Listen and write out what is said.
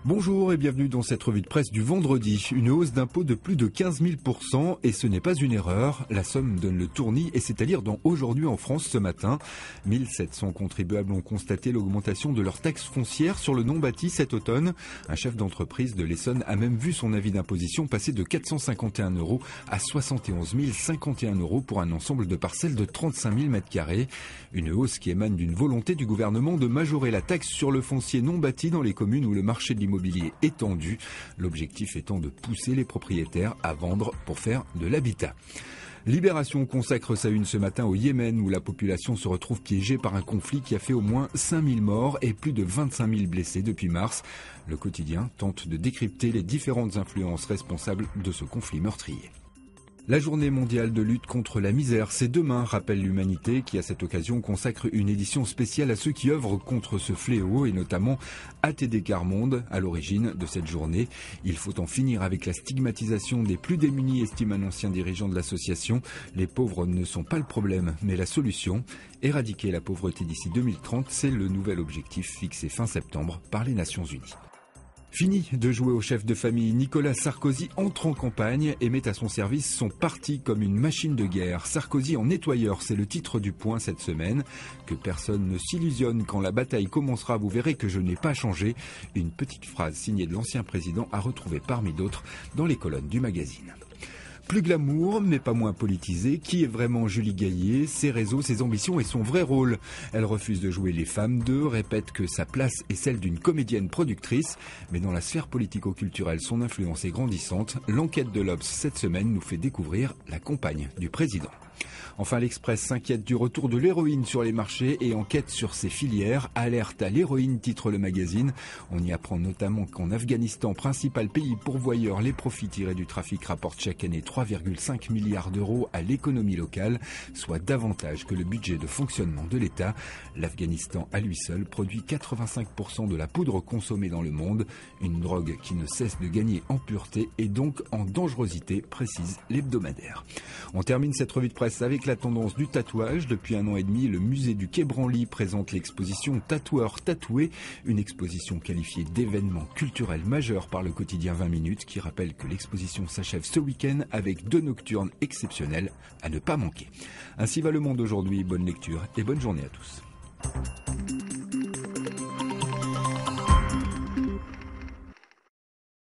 Bonjour et bienvenue dans cette revue de presse du vendredi. Une hausse d'impôts de plus de 15 000% et ce n'est pas une erreur. La somme donne le tournis et c'est à lire dans Aujourd'hui en France ce matin. 1700 contribuables ont constaté l'augmentation de leur taxe foncière sur le non bâti cet automne. Un chef d'entreprise de l'Essonne a même vu son avis d'imposition passer de 451 € à 71 051 € pour un ensemble de parcelles de 35 000 m². Une hausse qui émane d'une volonté du gouvernement de majorer la taxe sur le foncier non bâti dans les communes où le marché de l'immobilier est tendu. L'objectif étant de pousser les propriétaires à vendre pour faire de l'habitat. Libération consacre sa une ce matin au Yémen où la population se retrouve piégée par un conflit qui a fait au moins 5000 morts et plus de 25 000 blessés depuis mars. Le quotidien tente de décrypter les différentes influences responsables de ce conflit meurtrier. La journée mondiale de lutte contre la misère, c'est demain, rappelle l'Humanité, qui à cette occasion consacre une édition spéciale à ceux qui œuvrent contre ce fléau et notamment ATD Quart Monde, à l'origine de cette journée. Il faut en finir avec la stigmatisation des plus démunis, estime un ancien dirigeant de l'association. Les pauvres ne sont pas le problème, mais la solution. Éradiquer la pauvreté d'ici 2030, c'est le nouvel objectif fixé fin septembre par les Nations Unies. Fini de jouer au chef de famille, Nicolas Sarkozy entre en campagne et met à son service son parti comme une machine de guerre. Sarkozy en nettoyeur, c'est le titre du Point cette semaine. Que personne ne s'illusionne quand la bataille commencera, vous verrez que je n'ai pas changé. Une petite phrase signée de l'ancien président à retrouver parmi d'autres dans les colonnes du magazine. Plus glamour, mais pas moins politisé, qui est vraiment Julie Gaillet, ses réseaux, ses ambitions et son vrai rôle. Elle refuse de jouer les femmes d'eux, répète que sa place est celle d'une comédienne productrice, mais dans la sphère politico-culturelle, son influence est grandissante. L'enquête de l'Obs cette semaine nous fait découvrir la compagne du président. Enfin, l'Express s'inquiète du retour de l'héroïne sur les marchés et enquête sur ses filières. Alerte à l'héroïne, titre le magazine. On y apprend notamment qu'en Afghanistan, principal pays pourvoyeur, les profits tirés du trafic rapportent chaque année 3,5 milliards d'euros à l'économie locale, soit davantage que le budget de fonctionnement de l'État. L'Afghanistan, à lui seul, produit 85% de la poudre consommée dans le monde. Une drogue qui ne cesse de gagner en pureté et donc en dangerosité, précise l'hebdomadaire. On termine cette revue de presse avec la tendance du tatouage. Depuis 1 an et demi, le musée du Quai Branly présente l'exposition Tatoueurs tatoués, une exposition qualifiée d'événement culturel majeur par le quotidien 20 minutes qui rappelle que l'exposition s'achève ce week-end avec 2 nocturnes exceptionnelles à ne pas manquer. Ainsi va le monde aujourd'hui, bonne lecture et bonne journée à tous.